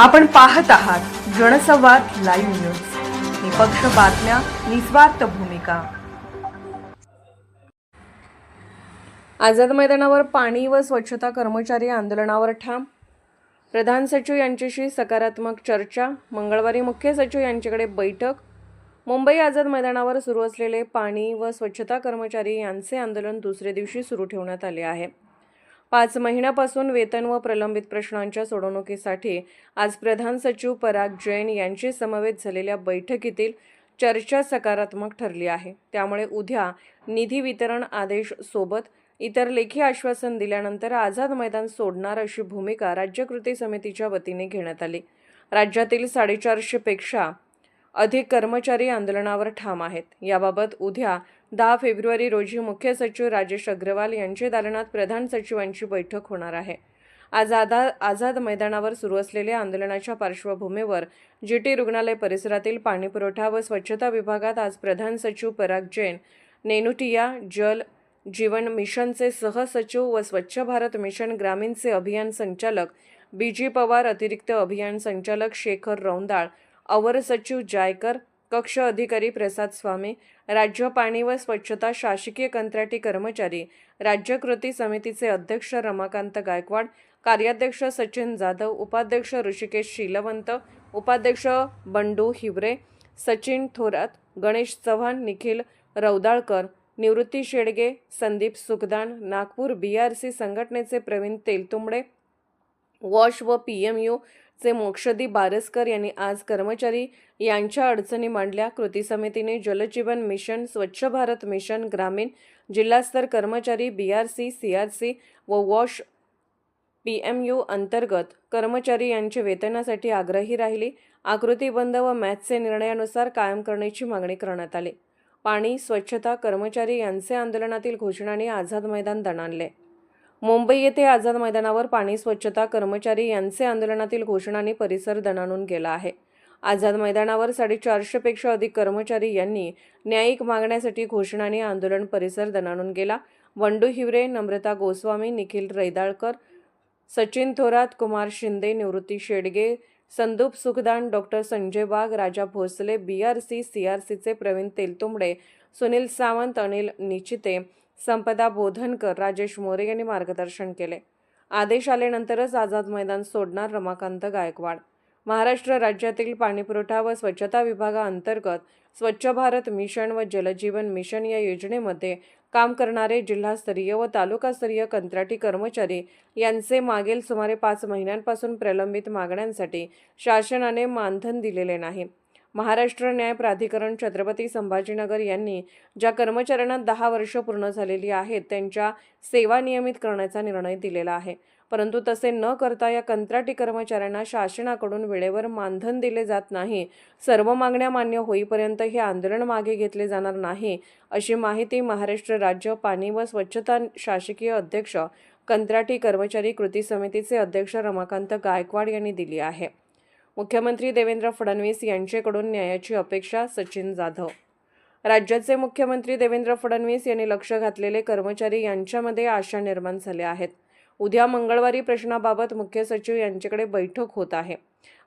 आपण पाहत आहात जनसंवाद लाईव्ह न्यूज, निपक्ष बातम्या, निस्वार्थ भूमिका. आझाद मैदानावर पाणी व स्वच्छता कर्मचारी आंदोलनावर ठाम. प्रधान सचिव यांच्याशी सकारात्मक चर्चा. मंगळवारी मुख्य सचिव यांच्याकडे बैठक. मुंबई आझाद मैदानावर सुरू असलेले पाणी व स्वच्छता कर्मचारी यांचे आंदोलन दुसऱ्या दिवशी सुरू ठेवण्यात आले आहे. 5 महिन्यापासून वेतन व प्रलंबित प्रश्नांच्या सोडवणुकीसाठी आज प्रधान सचिव पराग जैन यांची समवेत झालेल्या बैठकीतील चर्चा सकारात्मक ठरली आहे. त्यामुळे उद्या निधी वितरण आदेश सोबत इतर लेखी आश्वासन दिल्यानंतर आझाद मैदान सोडणार अशी भूमिका राज्य कृती समितीच्या वतीने घेण्यात आली. राज्यातील 450 पेक्षा अधिक कर्मचारी आंदोलनावर ठाम आहेत. याबाबत उद्या 10 फेब्रुवारी रोजी मुख्य सचिव राजेश अग्रवाल यांच्या दालनात प्रधान सचिवांची बैठक होणार आहे. आज आझाद मैदानावर सुरू असलेल्या आंदोलनाच्या पार्श्वभूमीवर जीटी रुग्णालय परिसरातील पाणीपुरवठा व स्वच्छता विभागात आज प्रधान सचिव पराग जैन, नेनुटिया जल जीवन मिशनचे सहसचिव व स्वच्छ भारत मिशन ग्रामीणचे अभियान संचालक बीजी पवार, अतिरिक्त अभियान संचालक शेखर रौंदाळ, अवर सचिव जायकर, कक्ष अधिकारी प्रसाद स्वामी, राज्य पाणी व स्वच्छता शासकीय कंत्राटी कर्मचारी, राज्य कृती समितीचे अध्यक्ष रमाकांत गायकवाड, कार्याध्यक्ष सचिन जाधव, उपाध्यक्ष ऋषिकेश शीलवंत, उपाध्यक्ष बंडू हिवरे, सचिन थोरात, गणेश चव्हाण, निखिल रौदाळकर, निवृत्ती शेडगे, संदीप सुखदान, नागपूर BRC संघटनेचे प्रवीण तेलतुंबडे, वॉश व PMU चे मोक्षदी बारसकर यांनी आज कर्मचारी यांच्या अडचणी मांडल्या. कृती समितीने जलजीवन मिशन, स्वच्छ भारत मिशन ग्रामीण, जिल्हास्तर कर्मचारी, BRC, CRC व वॉश PMU अंतर्गत कर्मचारी यांच्या वेतनासाठी आग्रही राहिली. आकृतीबंध व मॅचचे निर्णयानुसार कायम करण्याची मागणी करण्यात आली. पाणी स्वच्छता कर्मचारी यांचे आंदोलनातील घोषणांनी आझाद मैदान दणाणले. मुंबई येथे आझाद मैदानावर पाणी स्वच्छता कर्मचारी यांचे आंदोलनातील घोषणांनी परिसर दणाणून गेला आहे. आझाद मैदानावर 450 पेक्षा अधिक कर्मचारी यांनी न्यायिक मागण्यासाठी घोषणांनी आंदोलन परिसर दणाणून गेला. बंडू हिवरे, नम्रता गोस्वामी, निखिल रैदाळकर, सचिन थोरात, कुमार शिंदे, निवृत्ती शेडगे, संदूप सुखदान, डॉक्टर संजय वाघ, राजा भोसले, BRC, CRCचे प्रवीण तेलतुंबडे, सुनील सावंत, अनिल निचिते, संपदा बोधनकर, राजेश मोरे यांनी मार्गदर्शन केले. आदेश आल्यानंतरच आझाद मैदान सोडणार रमाकांत गायकवाड. महाराष्ट्र राज्यातील पाणीपुरवठा व स्वच्छता विभागाअंतर्गत स्वच्छ भारत मिशन व जलजीवन मिशन या योजनेमध्ये काम करणारे जिल्हास्तरीय व तालुकास्तरीय कंत्राटी कर्मचारी यांचे मागील सुमारे 5 महिन्यांपासून प्रलंबित मागण्यांसाठी शासनाने मानधन दिलेले नाही. महाराष्ट्र न्याय प्राधिकरण छत्रपती संभाजीनगर यांनी ज्या कर्मचाऱ्यांना 10 वर्ष पूर्ण झालेली आहेत त्यांच्या सेवा नियमित करण्याचा निर्णय दिलेला आहे. परंतु तसे न करता या कंत्राटी कर्मचाऱ्यांना शासनाकडून वेळेवर मानधन दिले जात नाही. सर्व मागण्या मान्य होईपर्यंत हे आंदोलन मागे घेतले जाणार नाही, अशी माहिती महाराष्ट्र राज्य पाणी व स्वच्छता शासकीय अध्यक्ष कंत्राटी कर्मचारी कृती समितीचे अध्यक्ष रमाकांत गायकवाड यांनी दिली आहे. मुख्यमंत्री देवेंद्र फडणवीस यांच्याकडून न्यायाची अपेक्षा. सचिन जाधव. राज्याचे मुख्यमंत्री देवेंद्र फडणवीस यांनी लक्ष घातलेले कर्मचारी यांच्यामध्ये आशा निर्माण झाल्या आहेत. उद्या मंगळवारी प्रश्नाबाबत मुख्य सचिव यांच्याकडे बैठक होत आहे.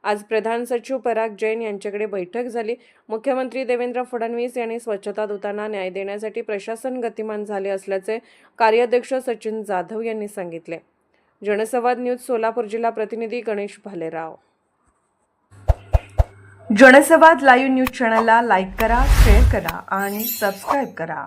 आज प्रधान सचिव पराग जैन यांच्याकडे बैठक झाली. मुख्यमंत्री देवेंद्र फडणवीस यांनी स्वच्छता दूतांना न्याय देण्यासाठी प्रशासन गतिमान झाले असल्याचे कार्याध्यक्ष सचिन जाधव यांनी सांगितले. जनसंवाद न्यूज सोलापूर जिल्हा प्रतिनिधी गणेश भालेराव. जनसंवाद लाईव्ह न्यूज चॅनलला लाईक करा, शेअर करा आणि सबस्क्राईब करा.